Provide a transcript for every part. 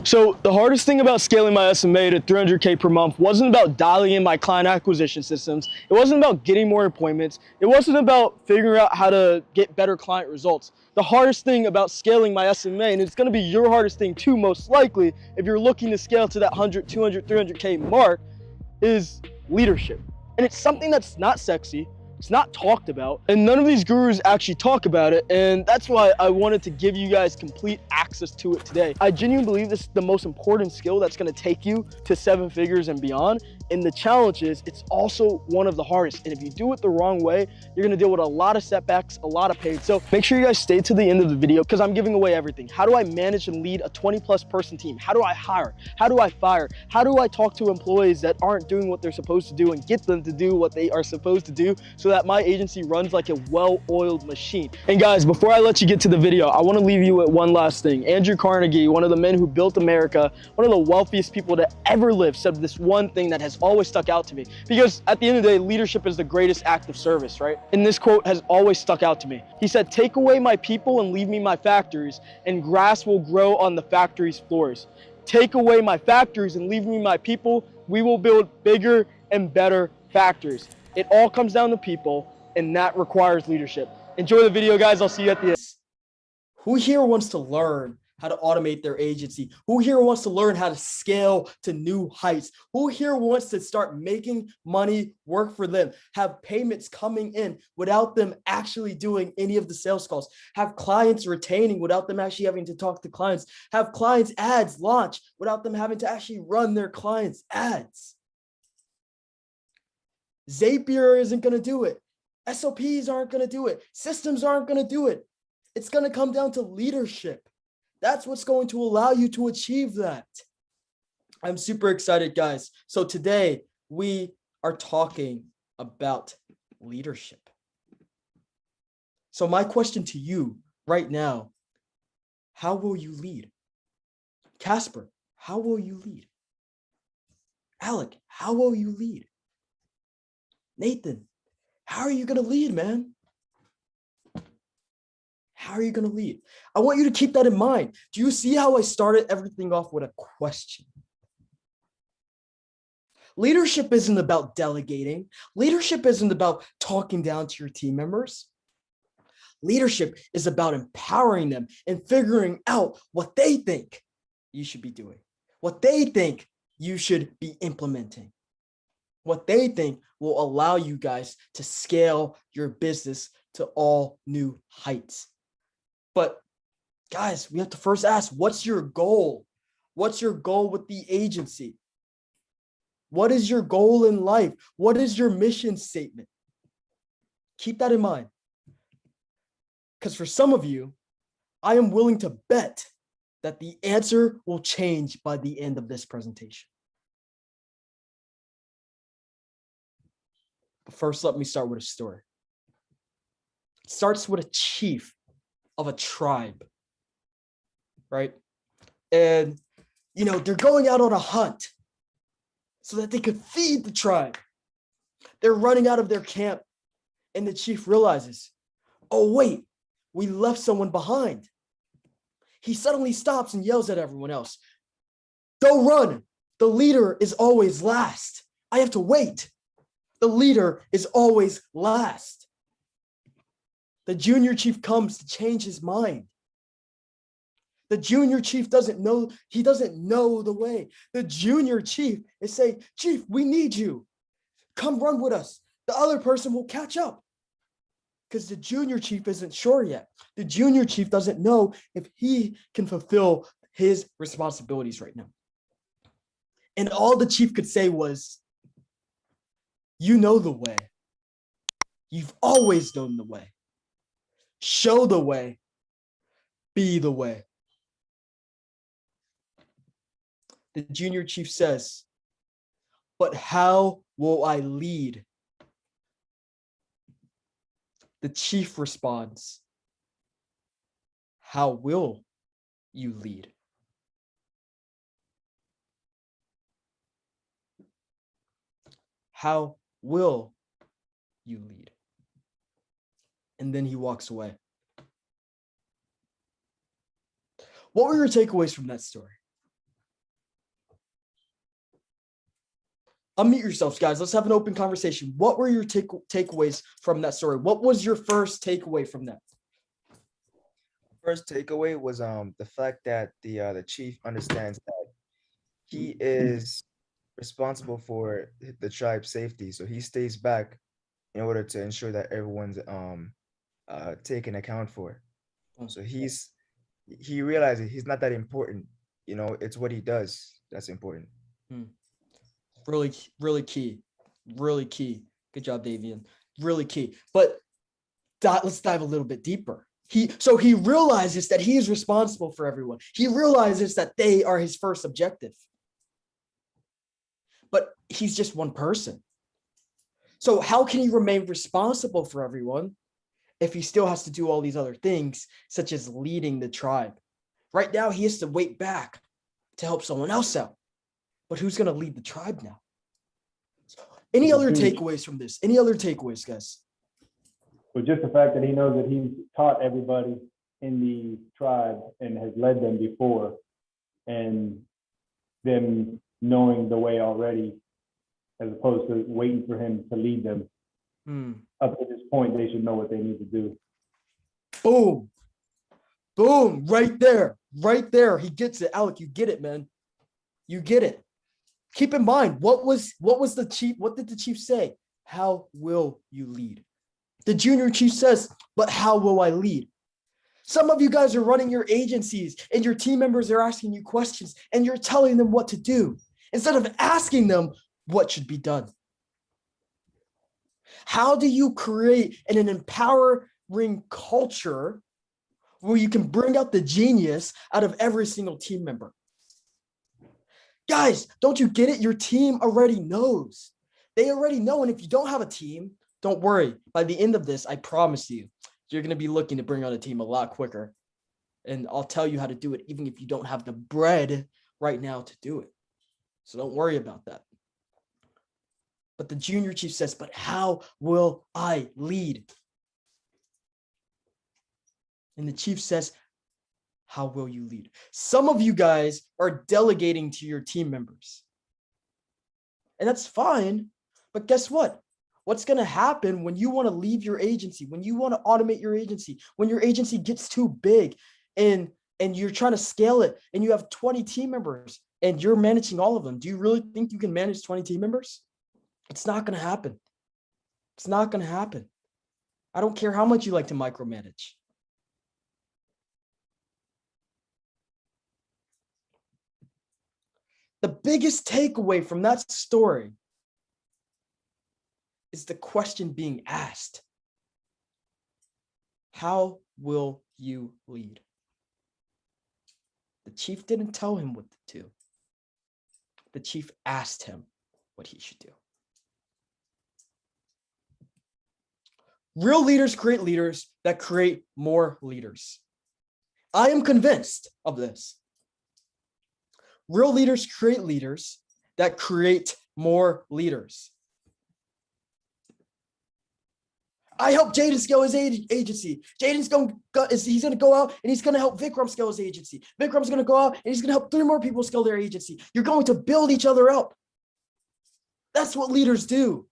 So the hardest thing about scaling my SMA to 300K per month wasn't about dialing in my client acquisition systems. It wasn't about getting more appointments. It wasn't about figuring out how to get better client results. The hardest thing about scaling my SMA, and it's going to be your hardest thing too, most likely, if you're looking to scale to that 100, 200, 300K mark, is leadership. And it's something that's not sexy. It's not talked about, and none of these gurus actually talk about it, and that's why I wanted to give you guys complete access to it today. I genuinely believe this is the most important skill that's going to take you to 7 figures and beyond, and the challenge is it's also one of the hardest, and if you do it the wrong way, you're going to deal with a lot of setbacks, a lot of pain. So make sure you guys stay to the end of the video because I'm giving away everything. How do I manage and lead a 20+ person team? How do I hire? How do I fire? How do I talk to employees that aren't doing what they're supposed to do and get them to do what they are supposed to do so that my agency runs like a well-oiled machine? And guys, before I let you get to the video, I want to leave you with one last thing. Andrew Carnegie, one of the men who built America, one of the wealthiest people to ever live, said this one thing that has always stuck out to me. Because at the end of the day, leadership is the greatest act of service, right? And this quote has always stuck out to me. He said, "Take away my people and leave me my factories, and grass will grow on the factory's floors. Take away my factories and leave me my people, we will build bigger and better factories." It all comes down to people, and that requires leadership. Enjoy the video, guys. I'll see you at the end. Who here wants to learn how to automate their agency? Who here wants to learn how to scale to new heights? Who here wants to start making money work for them, have payments coming in without them actually doing any of the sales calls, have clients retaining without them actually having to talk to clients, have clients' ads launch without them having to actually run their clients' ads? Zapier isn't going to do it. SOPs aren't going to do it. Systems aren't going to do it. It's going to come down to leadership. That's what's going to allow you to achieve that. I'm super excited, guys. So today we are talking about leadership. So my question to you right now, how will you lead? Casper, how will you lead? Alec, how will you lead? Nathan, how are you going to lead, man? How are you going to lead? I want you to keep that in mind. Do you see how I started everything off with a question? Leadership isn't about delegating. Leadership isn't about talking down to your team members. Leadership is about empowering them and figuring out what they think you should be doing, what they think you should be implementing, what they think will allow you guys to scale your business to all new heights. But guys, we have to first ask, what's your goal? What's your goal with the agency? What is your goal in life? What is your mission statement? Keep that in mind. Because for some of you, I am willing to bet that the answer will change by the end of this presentation. But first, let me start with a story. It starts with a chief of a tribe, right? And, they're going out on a hunt so that they could feed the tribe. They're running out of their camp, and the chief realizes, oh, wait, we left someone behind. He suddenly stops and yells at everyone else, "Don't run. The leader is always last. I have to wait. The leader is always last." The junior chief comes to change his mind. The junior chief doesn't know the way. The junior chief is saying, "Chief, we need you. Come run with us. The other person will catch up." Because the junior chief isn't sure yet. The junior chief doesn't know if he can fulfill his responsibilities right now. And all the chief could say was, "You know the way. You've always known the way. Show the way, be the way." The junior chief says, "But how will I lead?" The chief responds, "How will you lead?" How will you lead? And then he walks away. What were your takeaways from that story? Unmute yourselves, guys. Let's have an open conversation. What were your takeaways from that story? What was your first takeaway from that? First takeaway was the fact that the chief understands that he is responsible for the tribe's safety, so he stays back in order to ensure that everyone's taken account for. So he realizes he's not that important. It's what he does that's important. Really, really key. Really key. Good job, Davian. Really key. But let's dive a little bit deeper. So he realizes that he is responsible for everyone. He realizes that they are his first objective. But he's just one person. So how can he remain responsible for everyone if he still has to do all these other things, such as leading the tribe? Right now, he has to wait back to help someone else out. But who's going to lead the tribe now? Any other takeaways from this? Any other takeaways, guys? But just the fact that he knows that he's taught everybody in the tribe and has led them before, and them knowing the way already, as opposed to waiting for him to lead them. Up to this point, they should know what they need to do. Boom. Boom. Right there. Right there. He gets it. Alec, you get it, man. You get it. Keep in mind, what did the chief say? How will you lead? The junior chief says, but how will I lead? Some of you guys are running your agencies and your team members are asking you questions and you're telling them what to do instead of asking them what should be done. How do you create an empowering culture where you can bring out the genius out of every single team member? Guys, don't you get it? Your team already knows. They already know. And if you don't have a team, don't worry. By the end of this, I promise you, you're going to be looking to bring on a team a lot quicker. And I'll tell you how to do it, even if you don't have the bread right now to do it. So don't worry about that. But the junior chief says, but how will I lead? And the chief says, how will you lead? Some of you guys are delegating to your team members. And that's fine. But guess what? What's going to happen when you want to leave your agency, when you want to automate your agency, when your agency gets too big and you're trying to scale it and you have 20 team members and you're managing all of them? Do you really think you can manage 20 team members? It's not going to happen. It's not going to happen. I don't care how much you like to micromanage. The biggest takeaway from that story is the question being asked. How will you lead? The chief didn't tell him what to do. The chief asked him what he should do. Real leaders create leaders that create more leaders. I am convinced of this. Real leaders create leaders that create more leaders. I help Jaden scale his agency. Jaden's he's going to go out and he's going to help Vikram scale his agency. Vikram's going to go out and he's going to help 3 more people scale their agency. You're going to build each other up. That's what leaders do.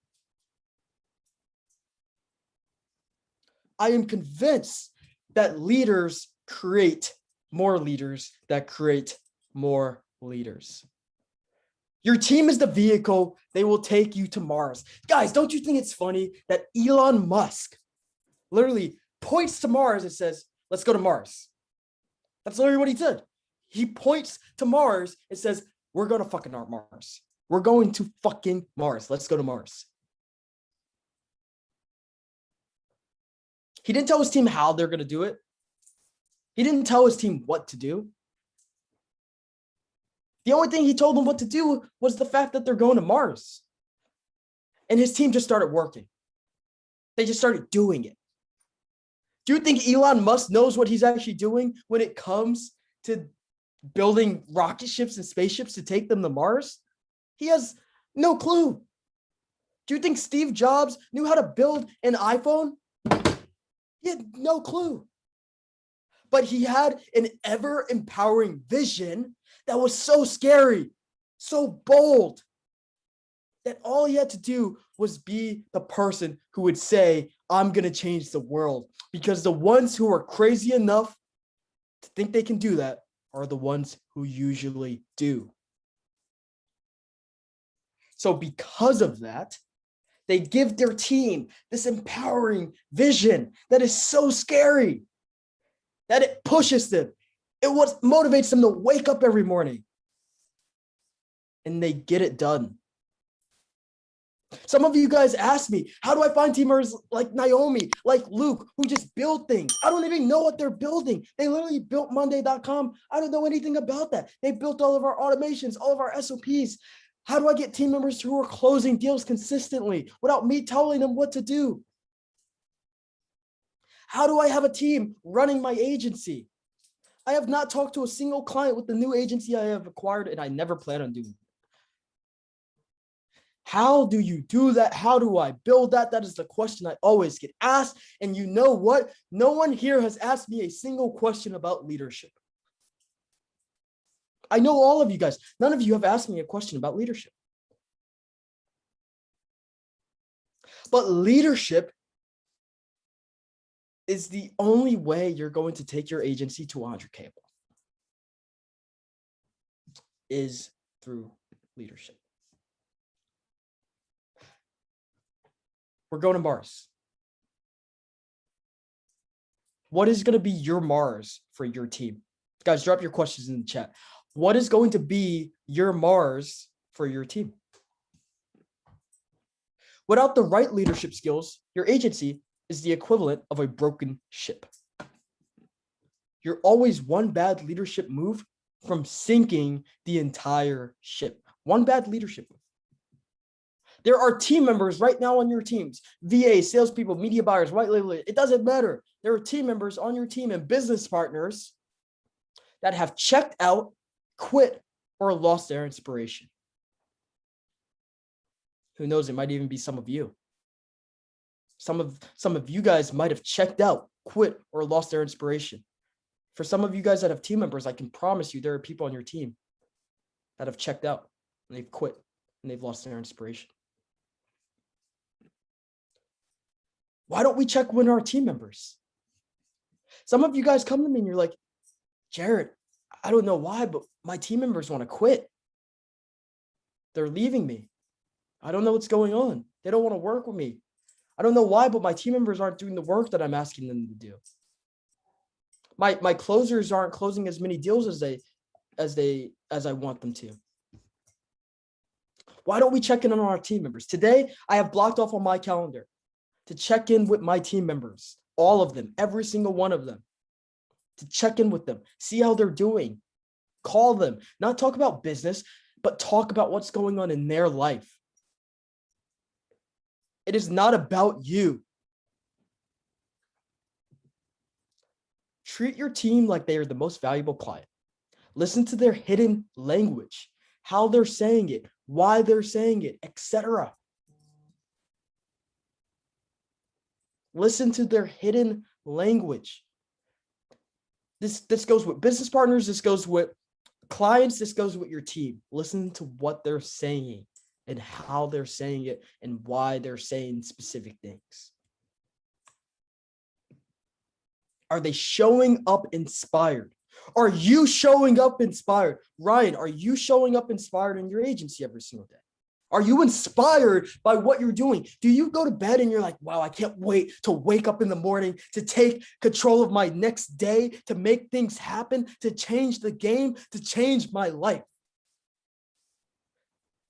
I am convinced that leaders create more leaders that create more leaders. Your team is the vehicle. They will take you to Mars. Guys, don't you think it's funny that Elon Musk literally points to Mars and says, let's go to Mars? That's literally what he did. He points to Mars and says, we're going to fucking Mars. We're going to fucking Mars. Let's go to Mars. He didn't tell his team how they're going to do it. He didn't tell his team what to do. The only thing he told them what to do was the fact that they're going to Mars. And his team just started working. They just started doing it. Do you think Elon Musk knows what he's actually doing when it comes to building rocket ships and spaceships to take them to Mars? He has no clue. Do you think Steve Jobs knew how to build an iPhone? He had no clue. But he had an ever-empowering vision that was so scary, so bold. that all he had to do was be the person who would say, I'm going to change the world. Because the ones who are crazy enough to think they can do that are the ones who usually do. So because of that, they give their team this empowering vision that is so scary that it pushes them. It what motivates them to wake up every morning. And they get it done. Some of you guys ask me, how do I find team members like Naomi, like Luke, who just build things? I don't even know what they're building. They literally built Monday.com. I don't know anything about that. They built all of our automations, all of our SOPs. How do I get team members who are closing deals consistently without me telling them what to do? How do I have a team running my agency? I have not talked to a single client with the new agency I have acquired, and I never plan on doing it. How do you do that? How do I build that? That is the question I always get asked. And you know what? No one here has asked me a single question about leadership. I know all of you guys. None of you have asked me a question about leadership. But leadership is the only way you're going to take your agency to 100K is through leadership. We're going to Mars. What is going to be your Mars for your team? Guys, drop your questions in the chat. What is going to be your Mars for your team? Without the right leadership skills, your agency is the equivalent of a broken ship. You're always one bad leadership move from sinking the entire ship. One bad leadership move. There are team members right now on your teams, VAs, salespeople, media buyers, white label. It doesn't matter. There are team members on your team and business partners that have checked out, quit, or lost their inspiration. Who knows? It might even be some of you. Some of you guys might have checked out, quit, or lost their inspiration. For some of you guys that have team members, I can promise you there are people on your team that have checked out and they've quit and they've lost their inspiration. Why don't we check with our team members? Some of you guys come to me and you're like, Jared, I don't know why, but my team members want to quit. They're leaving me. I don't know what's going on. They don't want to work with me. I don't know why, but my team members aren't doing the work that I'm asking them to do. My closers aren't closing as many deals as I want them to. Why don't we check in on our team members? Today, I have blocked off on my calendar to check in with my team members, all of them, every single one of them, to check in with them, see how they're doing, call them, not talk about business, but talk about what's going on in their life. It is not about you. Treat your team like they are the most valuable client. Listen to their hidden language, how they're saying it, why they're saying it, etc. Listen to their hidden language. This goes with business partners. This goes with clients. This goes with your team. Listen to what they're saying and how they're saying it and why they're saying specific things. Are they showing up inspired? Are you showing up inspired? Ryan, are you showing up inspired in your agency every single day? Are you inspired by what you're doing? Do you go to bed and you're like, wow, I can't wait to wake up in the morning, to take control of my next day, to make things happen, to change the game, to change my life?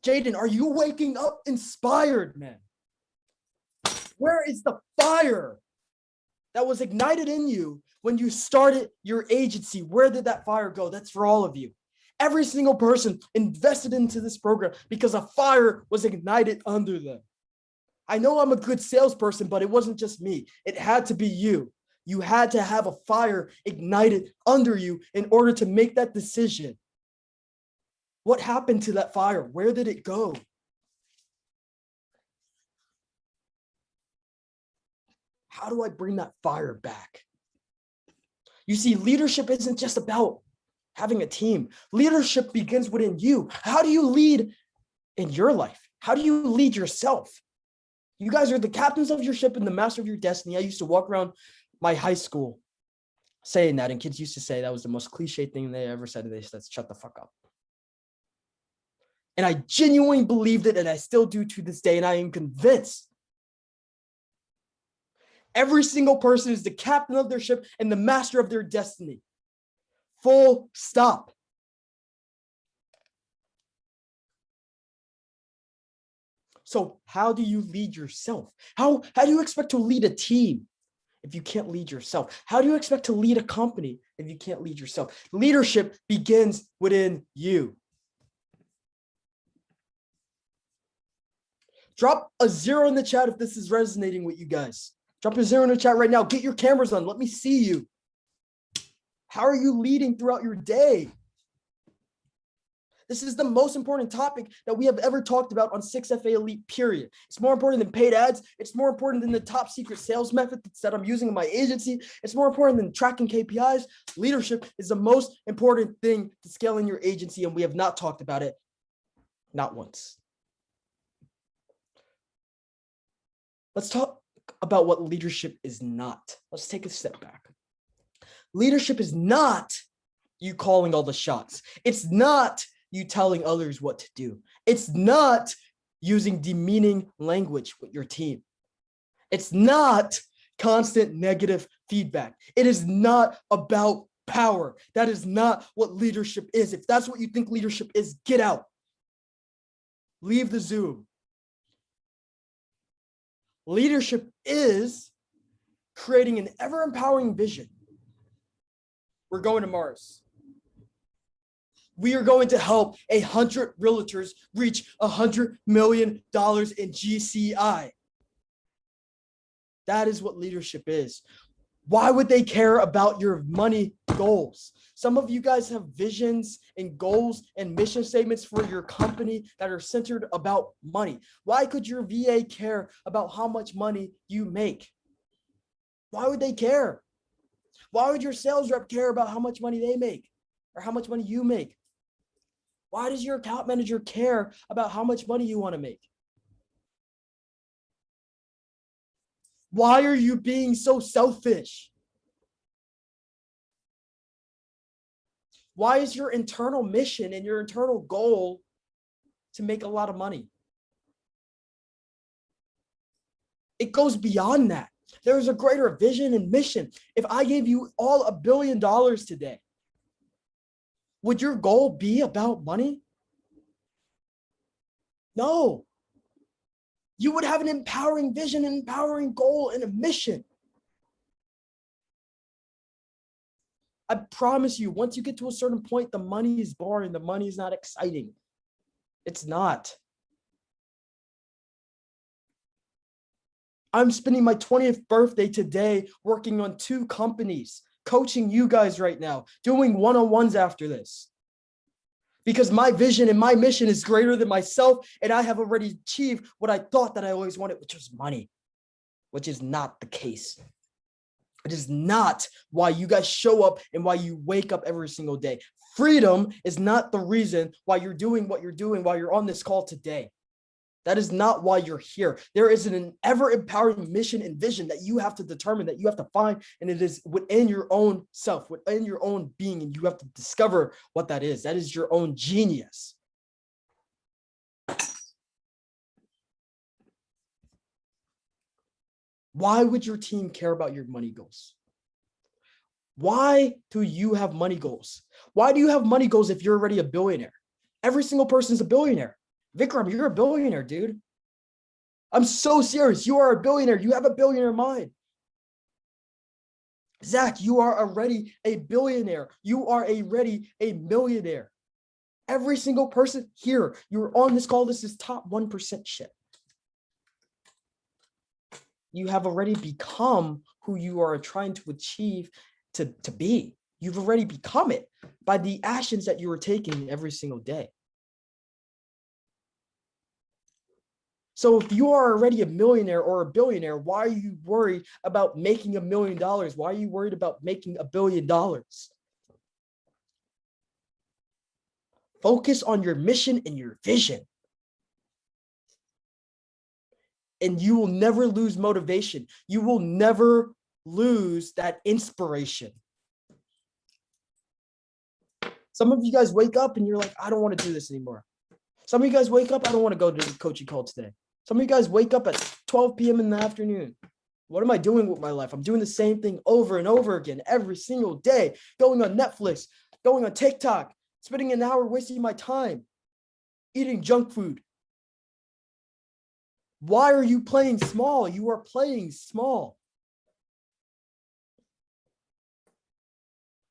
Jaden, are you waking up inspired, man? Where is the fire that was ignited in you when you started your agency? Where did that fire go? That's for all of you. Every single person invested into this program because a fire was ignited under them. I know I'm a good salesperson, but it wasn't just me. It had to be you. You had to have a fire ignited under you in order to make that decision. What happened to that fire? Where did it go? How do I bring that fire back? You see, leadership isn't just about having a team. Leadership begins within you. How do you lead in your life? How do you lead yourself? You guys are the captains of your ship and the master of your destiny. I used to walk around my high school saying that, and kids used to say that was the most cliche thing they ever said. They said, shut the fuck up. And I genuinely believed it, and I still do to this day, and I am convinced every single person is the captain of their ship and the master of their destiny. Full stop. So how do you lead yourself? How do you expect to lead a team if you can't lead yourself? How do you expect to lead a company if you can't lead yourself? Leadership begins within you. Drop a 0 in the chat if this is resonating with you guys. Drop a 0 in the chat right now. Get your cameras on. Let me see you. How are you leading throughout your day? This is the most important topic that we have ever talked about on 6FA Elite, period. It's more important than paid ads. It's more important than the top secret sales method that I'm using in my agency. It's more important than tracking KPIs. Leadership is the most important thing to scaling your agency, and we have not talked about it, not once. Let's talk about what leadership is not. Let's take a step back. Leadership is not you calling all the shots. It's not you telling others what to do. It's not using demeaning language with your team. It's not constant negative feedback. It is not about power. That is not what leadership is. If that's what you think leadership is, get out. Leave the Zoom. Leadership is creating an ever-empowering vision. We're going to Mars. We are going to help 100 realtors reach $100 million in GCI. That is what leadership is. Why would they care about your money goals? Some of you guys have visions and goals and mission statements for your company that are centered about money. Why could your VA care about how much money you make? Why would they care? Why would your sales rep care about how much money they make or how much money you make? Why does your account manager care about how much money you want to make? Why are you being so selfish? Why is your internal mission and your internal goal to make a lot of money? It goes beyond that. There is a greater vision and mission. If I gave you all $1 billion today, would your goal be about money? No. You would have an empowering vision, an empowering goal, and a mission. I promise you, once you get to a certain point, the money is boring. The money is not exciting. It's not. I'm spending my 20th birthday today working on 2 companies, coaching you guys right now, doing one-on-ones after this. Because my vision and my mission is greater than myself, and I have already achieved what I thought that I always wanted, which was money, which is not the case. It is not why you guys show up and why you wake up every single day. Freedom is not the reason why you're doing what you're doing while you're on this call today. That is not why you're here. There is an ever-empowering mission and vision that you have to determine, that you have to find, and it is within your own self, within your own being, and you have to discover what that is. That is your own genius. Why would your team care about your money goals? Why do you have money goals? Why do you have money goals if you're already a billionaire? Every single person is a billionaire. Vikram, you're a billionaire, dude. I'm so serious. You are a billionaire. You have a billionaire mind. Zach, you are already a billionaire. You are already a millionaire. Every single person here, you're on this call. This is top 1% shit. You have already become who you are trying to achieve to be. You've already become it by the actions that you are taking every single day. So if you are already a millionaire or a billionaire, why are you worried about making $1 million? Why are you worried about making $1 billion? Focus on your mission and your vision. And you will never lose motivation. You will never lose that inspiration. Some of you guys wake up and you're like, I don't want to do this anymore. Some of you guys wake up, I don't want to go to the coaching call today. Some of you guys wake up at 12 p.m. in the afternoon. What am I doing with my life? I'm doing the same thing over and over again every single day, going on Netflix, going on TikTok, spending an hour wasting my time, eating junk food. Why are you playing small? You are playing small.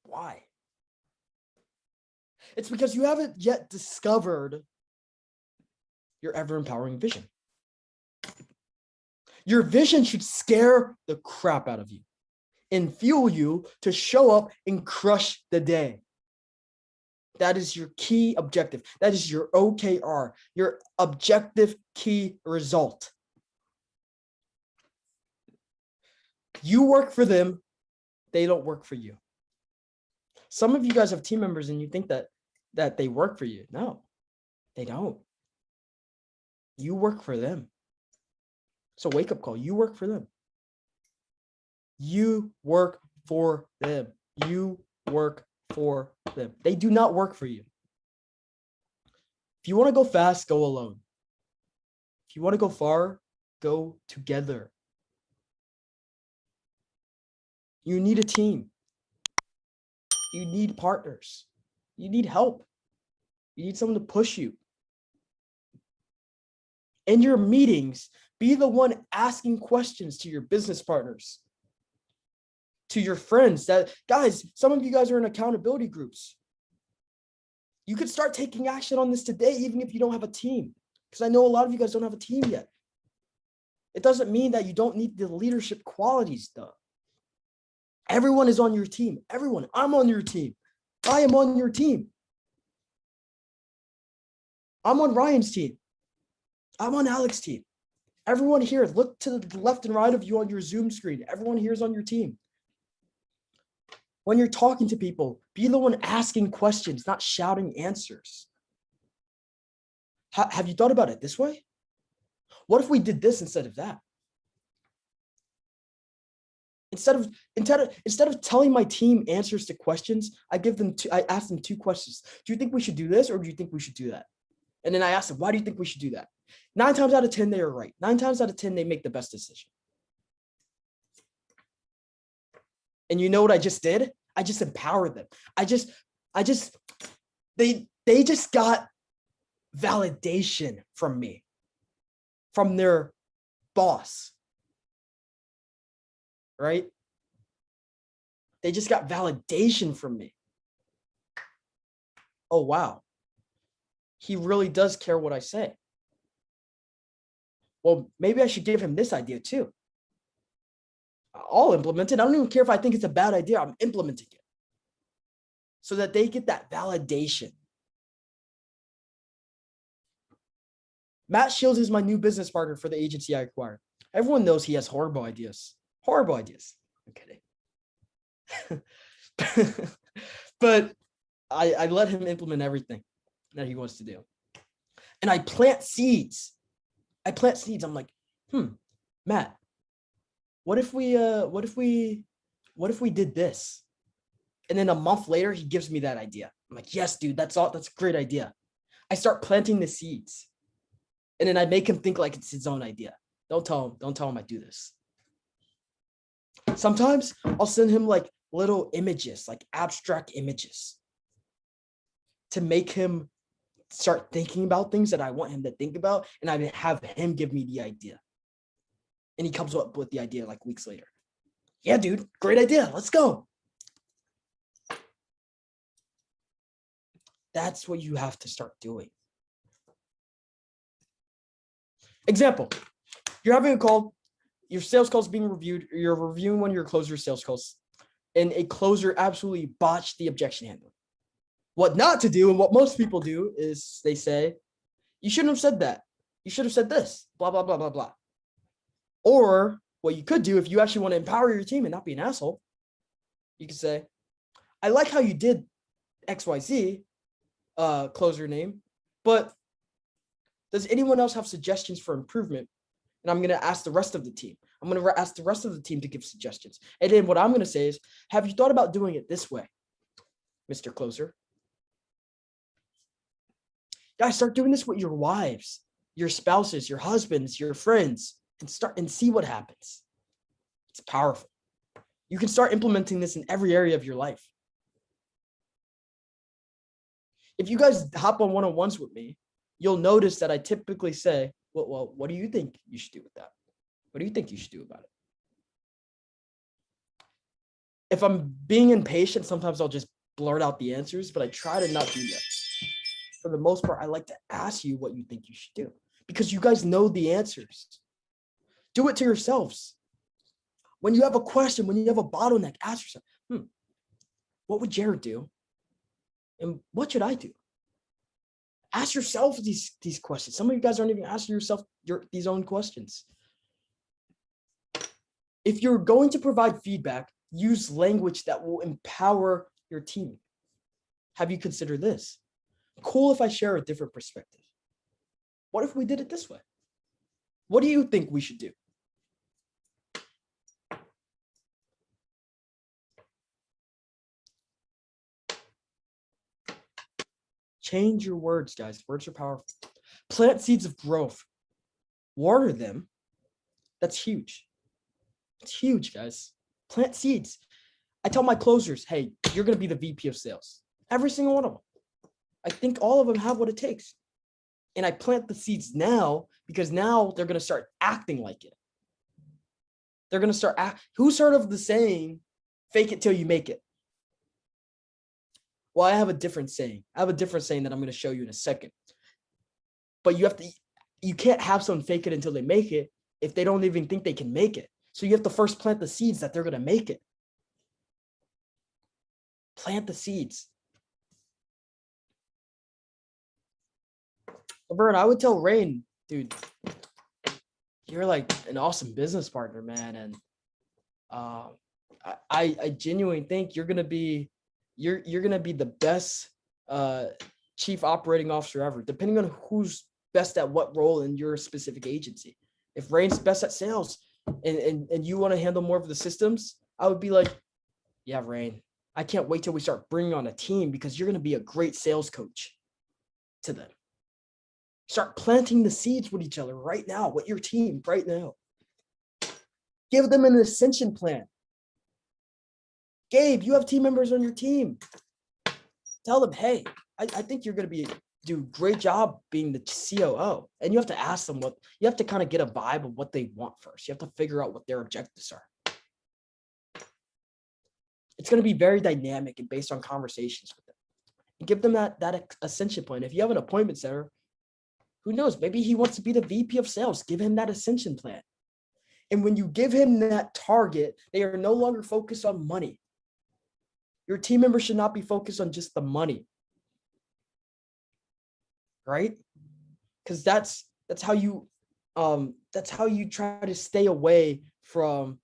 Why? It's because you haven't yet discovered your ever-empowering vision. Your vision should scare the crap out of you and fuel you to show up and crush the day. That is your key objective. That is your OKR, your objective key result. You work for them, they don't work for you. Some of you guys have team members and you think that they work for you. No, they don't. You work for them. So wake up call. You work for them. You work for them. You work for them. They do not work for you. If you want to go fast, go alone. If you want to go far, go together. You need a team. You need partners. You need help. You need someone to push you. In your meetings, be the one asking questions to your business partners, to your friends. Guys, some of you guys are in accountability groups. You could start taking action on this today, even if you don't have a team, because I know a lot of you guys don't have a team yet. It doesn't mean that you don't need the leadership qualities, though. Everyone is on your team. Everyone. I'm on your team. I am on your team. I'm on Ryan's team. I'm on Alex's team. Everyone here, look to the left and right of you on your Zoom screen. Everyone here is on your team. When you're talking to people, be the one asking questions, not shouting answers. Have you thought about it this way? What if we did this instead of that? Instead of telling my team answers to questions, I ask them two questions. Do you think we should do this, or do you think we should do that? And then I ask them, why do you think we should do that? 9 times out of 10, they are right. 9 times out of 10, they make the best decision. And you know what I just did? I just empowered them. They just got validation from me, from their boss, right? They just got validation from me. Oh, wow. He really does care what I say. Well, maybe I should give him this idea too. I'll implement it. I don't even care if I think it's a bad idea. I'm implementing it so that they get that validation. Matt Shields is my new business partner for the agency I acquired. Everyone knows he has horrible ideas. Horrible ideas. I'm kidding. But I let him implement everything that he wants to do. And I plant seeds. I'm like, Matt, what if we did this? And then a month later, he gives me that idea. I'm like, yes, dude, that's a great idea. I start planting the seeds. And then I make him think like it's his own idea. Don't tell him I do this. Sometimes I'll send him like little images, like abstract images, to make him start thinking about things that I want him to think about, and I have him give me the idea. And he comes up with the idea like weeks later. Yeah, dude, great idea. Let's go. That's what you have to start doing. Example, you're having a call, your sales call is being reviewed, you're reviewing one of your closer sales calls, and a closer absolutely botched the objection handling. What not to do, and what most people do, is they say, you shouldn't have said that. You should have said this, blah, blah, blah, blah, blah. Or what you could do, if you actually want to empower your team and not be an asshole, you could say, I like how you did XYZ, closer name, but does anyone else have suggestions for improvement? And I'm going to ask the rest of the team. I'm going to ask the rest of the team to give suggestions. And then what I'm going to say is, have you thought about doing it this way, Mr. Closer? Guys, start doing this with your wives, your spouses, your husbands, your friends, and start and see what happens. It's powerful. You can start implementing this in every area of your life. If you guys hop on one-on-ones with me, you'll notice that I typically say, well, what do you think you should do with that? What do you think you should do about it? If I'm being impatient, sometimes I'll just blurt out the answers, but I try to not do that. For the most part, I like to ask you what you think you should do because you guys know the answers. Do it to yourselves. When you have a question, when you have a bottleneck, ask yourself, what would Jared do? And what should I do? Ask yourself these questions. Some of you guys aren't even asking yourself these own questions. If you're going to provide feedback, use language that will empower your team. Have you considered this? Cool if I share a different perspective. What if we did it this way? What do you think we should do? Change your words, guys. Words are powerful. Plant seeds of growth. Water them. That's huge. It's huge, guys. Plant seeds. I tell my closers, hey, you're going to be the VP of sales. Every single one of them. I think all of them have what it takes. And I plant the seeds now because now they're going to start acting like it. They're going to start who's heard of the saying, fake it till you make it? Well, I have a different saying. I have a different saying that I'm going to show you in a second. But you can't have someone fake it until they make it if they don't even think they can make it. So you have to first plant the seeds that they're going to make it. Plant the seeds. Vern, I would tell Rain, dude, you're like an awesome business partner, man. And I genuinely think you're gonna be the best chief operating officer ever, depending on who's best at what role in your specific agency. If Rain's best at sales and you want to handle more of the systems, I would be like, yeah, Rain, I can't wait till we start bringing on a team because you're gonna be a great sales coach to them. Start planting the seeds with each other right now, with your team right now. Give them an ascension plan. Gabe, you have team members on your team. Tell them, hey, I think you're going to do a great job being the COO. And you have to ask them you have to kind of get a vibe of what they want first. You have to figure out what their objectives are. It's going to be very dynamic and based on conversations with them. And give them that ascension plan. If you have an appointment center, who knows? Maybe he wants to be the VP of sales. Give him that ascension plan. And when you give him that target, they are no longer focused on money. Your team members should not be focused on just the money. Right? Because that's how you try to stay away from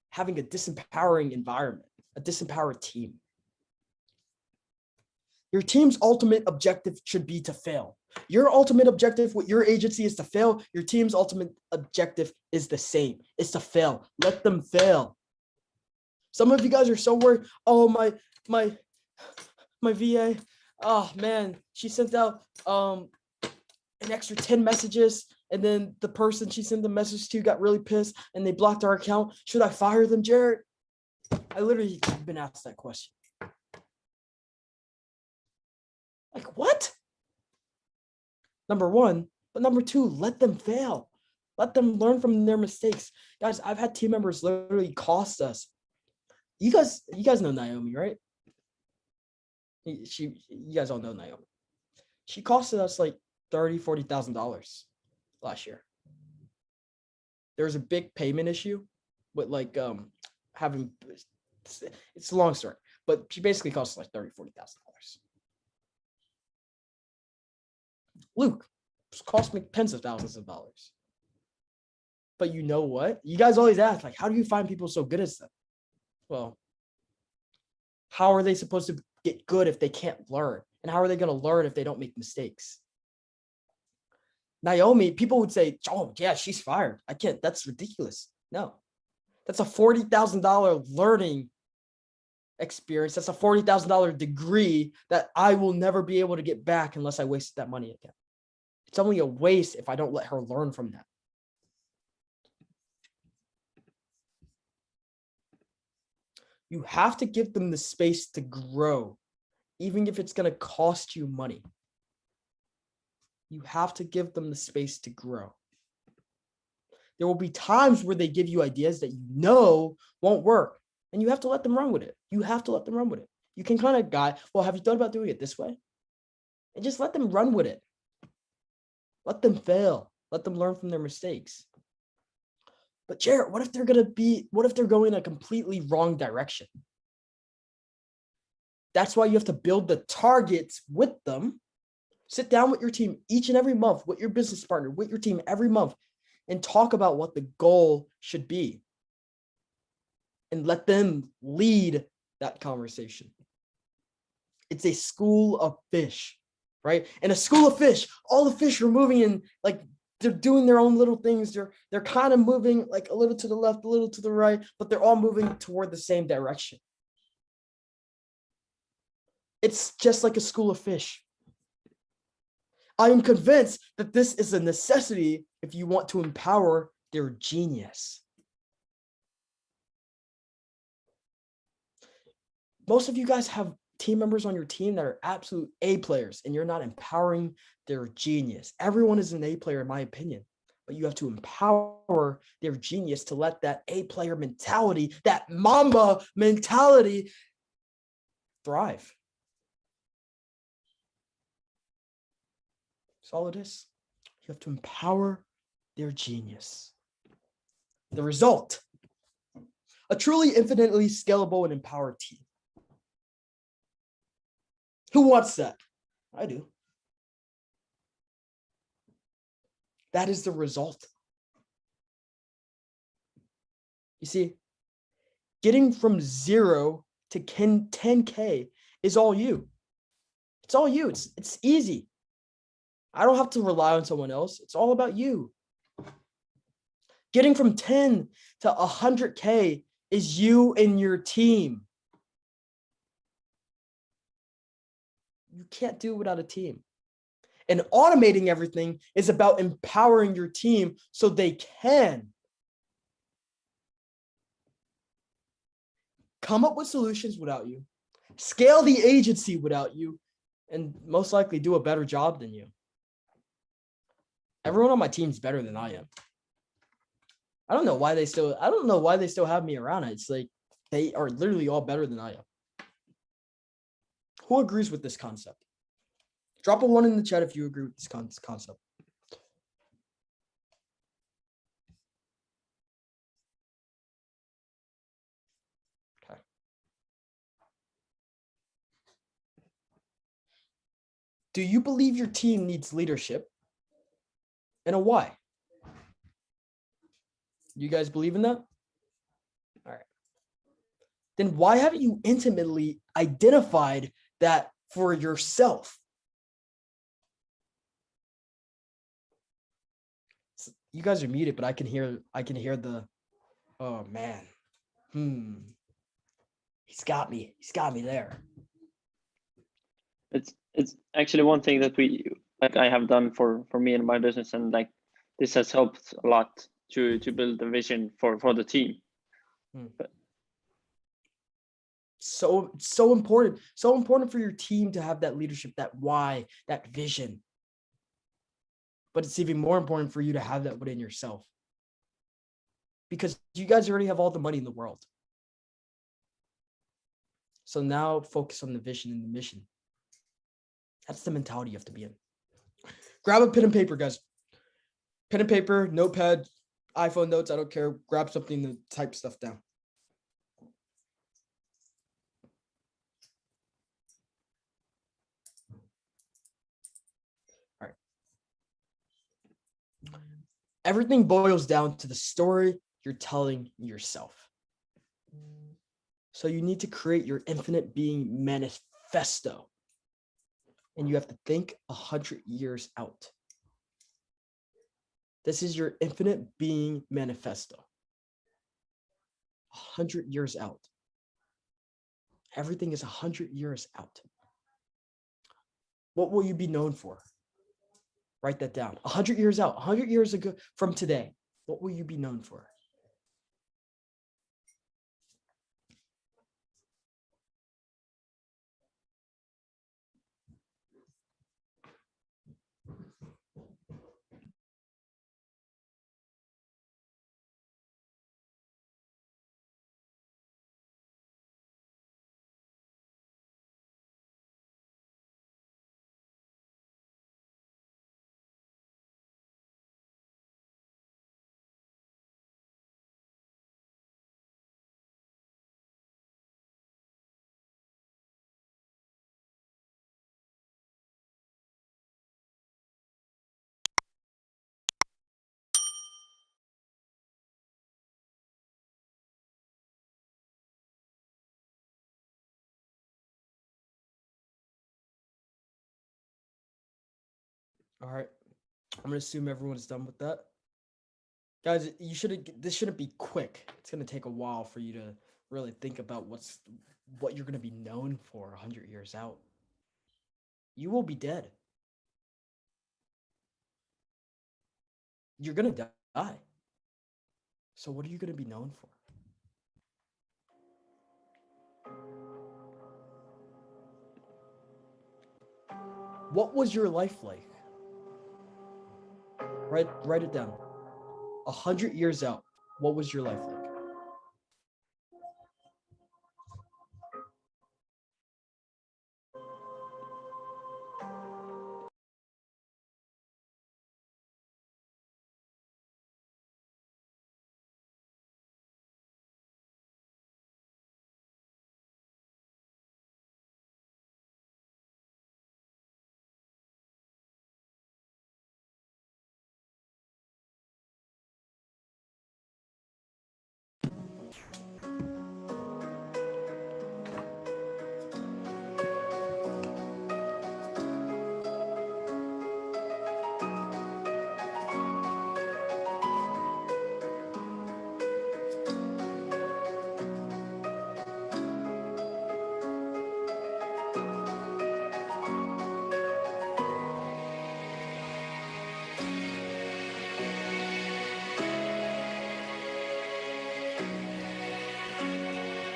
having a disempowering environment, a disempowered team. Your team's ultimate objective should be to fail. Your ultimate objective with your agency is to fail. Your team's ultimate objective is the same. It's to fail. Let them fail. Some of you guys are so worried. Oh, my VA. Oh man, she sent out an extra 10 messages, and then the person she sent the message to got really pissed and they blocked our account. Should I fire them, Jared? I literally have been asked that question. Like, what? Number one, but number two, let them fail. Let them learn from their mistakes. Guys, I've had team members literally cost us. You guys know Naomi, right? You guys all know Naomi. She costed us like $30,000-$40,000 last year. There was a big payment issue with like having, it's a long story, but she basically cost us like $30,000-$40,000. Luke, it's cost me tens of thousands of dollars. But you know what? You guys always ask, like, how do you find people so good at stuff? Well, how are they supposed to get good if they can't learn? And how are they going to learn if they don't make mistakes? Naomi, people would say, oh, yeah, she's fired. I can't. That's ridiculous. No, that's a $40,000 learning experience. That's a $40,000 degree that I will never be able to get back unless I wasted that money again. It's only a waste if I don't let her learn from that. You have to give them the space to grow, even if it's going to cost you money. You have to give them the space to grow. There will be times where they give you ideas that you know won't work, and you have to let them run with it. You have to let them run with it. You can kind of guide, well, have you thought about doing it this way? And just let them run with it. Let them fail. Let them learn from their mistakes. But Jarrett, what if they're going a completely wrong direction? That's why you have to build the targets with them. Sit down with your team each and every month, with your business partner, with your team every month, and talk about what the goal should be. And let them lead that conversation. It's a school of fish, right? And a school of fish, all the fish are moving in, like they're doing their own little things. They're kind of moving like a little to the left, a little to the right, but they're all moving toward the same direction. It's just like a school of fish. I am convinced that this is a necessity if you want to empower their genius. Most of you guys have team members on your team that are absolute A players, and you're not empowering their genius. Everyone is an A player, in my opinion, but you have to empower their genius to let that A player mentality, that Mamba mentality, thrive. That's all it is. You have to empower their genius. The result, a truly infinitely scalable and empowered team. Who wants that? I do. That is the result. You see, getting from 0 to 10K is all you. It's all you. It's easy. I don't have to rely on someone else. It's all about you. Getting from 10 to 100K is you and your team. You can't do it without a team. And automating everything is about empowering your team so they can come up with solutions without you, scale the agency without you, and most likely do a better job than you. Everyone on my team is better than I am. I don't know why they still have me around. It's like they are literally all better than I am. Who agrees with this concept? Drop a 1 in the chat if you agree with this concept. Okay. Do you believe your team needs leadership? And a why? You guys believe in that? All right. Then why haven't you intimately identified that for yourself? You guys are muted, but I can hear the, oh man. He's got me there. It's actually one thing that I have done for me and my business, and like this has helped a lot to build the vision for the team. So important for your team to have that leadership, that why, that vision. But it's even more important for you to have that within yourself, because you guys already have all the money in the world. So now focus on the vision and the mission. That's the mentality you have to be in. Grab a pen and paper, guys. Pen and paper, notepad, iPhone notes, I don't care. Grab something to type stuff down. All right. Everything boils down to the story you're telling yourself. So you need to create your infinite being manifesto. And you have to think 100 years out. This is your infinite being manifesto. 100 years out. Everything is 100 years out. What will you be known for? Write that down. 100 years out, 100 years ago from today, what will you be known for? All right. I'm gonna assume everyone's done with that. Guys, this shouldn't be quick. It's gonna take a while for you to really think about what you're gonna be known for 100 years out. You will be dead. You're gonna die. So what are you gonna be known for? What was your life like? Write it down. 100 years out, what was your life like?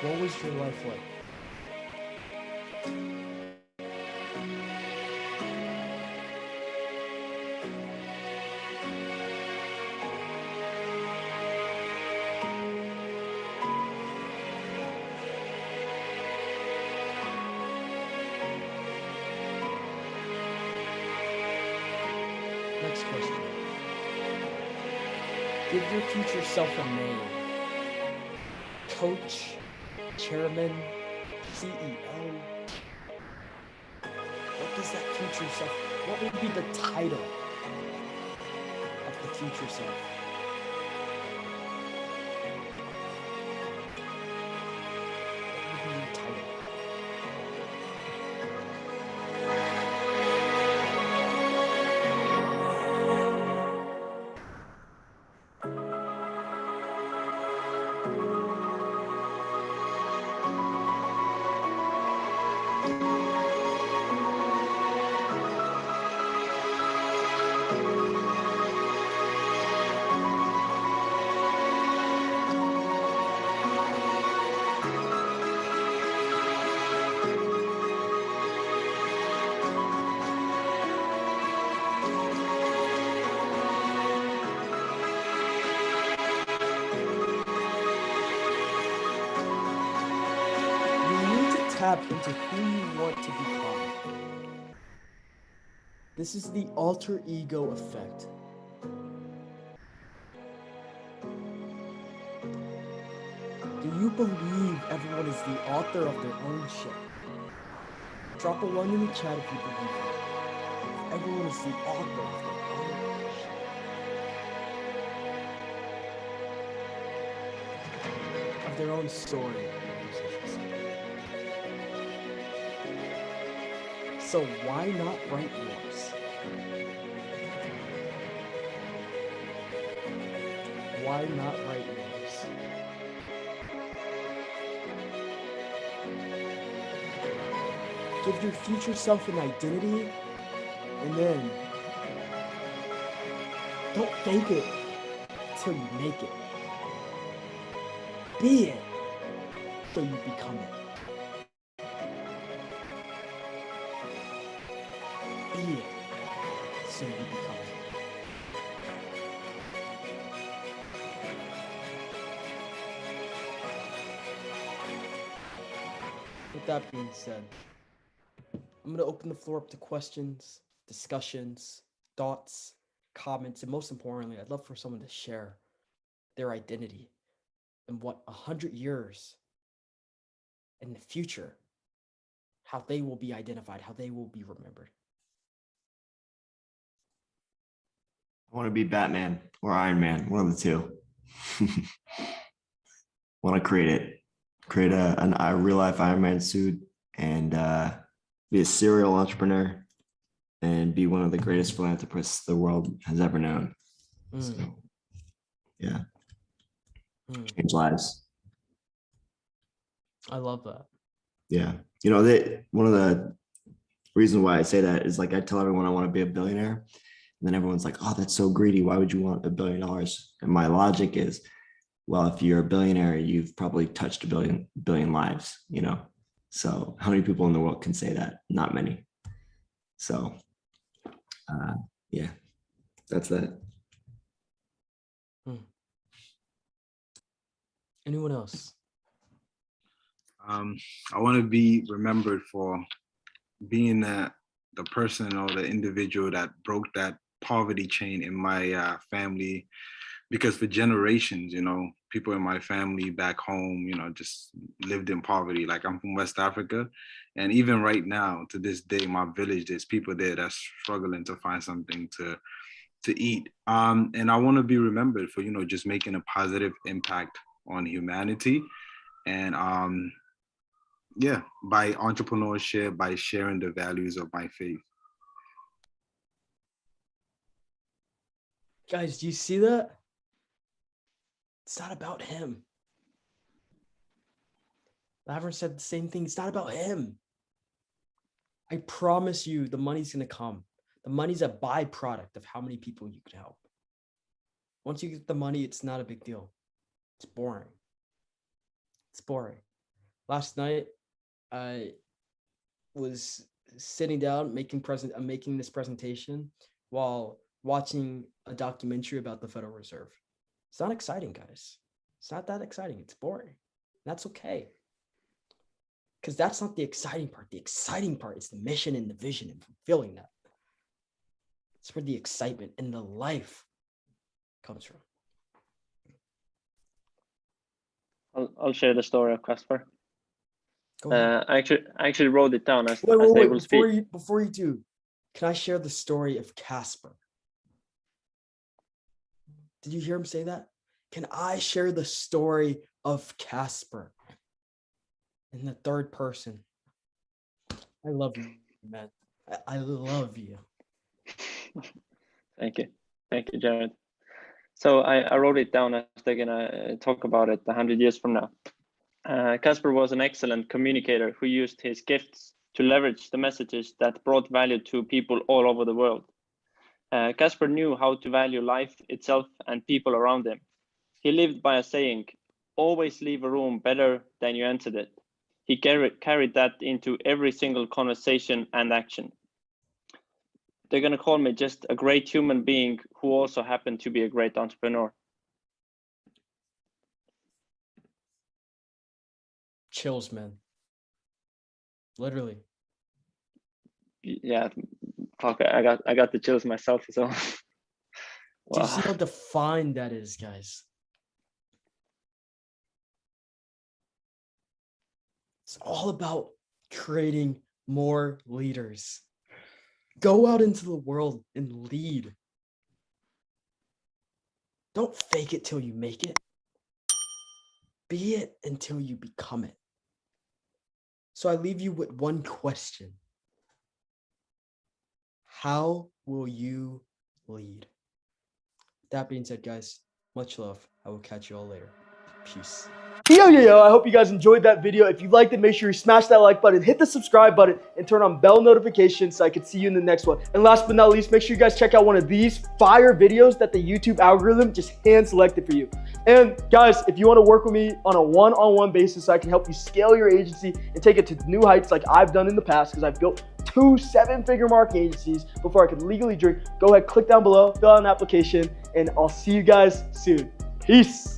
What was your life like? Next question. Give your future self a name. Coach, chairman, CEO. What does that future self, what would be the title of the future self? What would be your title? Tap into who you want to become. This is the alter ego effect. Do you believe everyone is the author of their own shit? Drop a 1 in the chat if you believe it. Everyone is the author of their own shit. Of their own story. So why not write yours? why not write yours? Give your future self an identity, and then don't fake it till you make it. Be it till you become it. Be it so you become it. With that being said, I'm going to open the floor up to questions, discussions, thoughts, comments, and most importantly, I'd love for someone to share their identity and what 100 years in the future, how they will be identified, how they will be remembered. I want to be Batman or Iron Man, one of the two. Want to create a real life Iron Man suit and be a serial entrepreneur and be one of the greatest philanthropists the world has ever known. So, yeah, change lives. I love that. Yeah, you know, one of the reasons why I say that is like I tell everyone I want to be a billionaire, and then everyone's like, "Oh, that's so greedy. Why would you want $1 billion?" And my logic is, well, if you're a billionaire, you've probably touched a billion lives, you know? So how many people in the world can say that? Not many. So yeah, that's that. Anyone else? I want to be remembered for being the person or the individual that broke that poverty chain in my family, because for generations, you know, people in my family back home, you know, just lived in poverty. Like I'm from West Africa, and even right now, to this day, my village, there's people there that's struggling to find something to eat. And I want to be remembered for, you know, just making a positive impact on humanity. And yeah, by entrepreneurship, by sharing the values of my faith. Guys, do you see that? It's not about him. Laverne said the same thing. It's not about him. I promise you the money's going to come. The money's a byproduct of how many people you can help. Once you get the money, it's not a big deal. It's boring. It's boring. Last night, I was sitting down making this presentation while watching a documentary about the Federal Reserve. It's not exciting, guys. It's not that exciting. It's boring. That's okay. Because that's not the exciting part. The exciting part is the mission and the vision and fulfilling that. It's where the excitement and the life comes from. I'll share the story of Casper. Go ahead. I actually wrote it down as Wait, they will speak. before you do, can I share the story of Casper? Did you hear him say that? Can I share the story of Casper in the third person? I love you, man. I love you. Thank you, Jared. So I wrote it down as they're gonna talk about it 100 years from now. Casper was an excellent communicator who used his gifts to leverage the messages that brought value to people all over the world. Casper knew how to value life itself and people around him. He lived by a saying, always leave a room better than you entered it. He carried that into every single conversation and action. They're going to call me just a great human being who also happened to be a great entrepreneur. Chills, man. Literally. Yeah, fuck, I got the chills myself as well. Do you see how defined that is, guys? It's all about creating more leaders. Go out into the world and lead. Don't fake it till you make it. Be it until you become it. So I leave you with one question. How will you lead? That being said, guys, Much love. I will catch you all later. Peace. Yo, I hope you guys enjoyed that video. If you liked it, make sure you smash that like button, hit the subscribe button, and turn on bell notifications so I can see you in the next one. And last but not least, make sure you guys check out one of these fire videos that the YouTube algorithm just hand selected for you. And guys, if you want to work with me on a one-on-one basis so I can help you scale your agency and take it to new heights like I've done in the past, because I've built 2 7-figure marketing agencies before I could legally drink, go ahead, click down below, fill out an application, and I'll see you guys soon. Peace.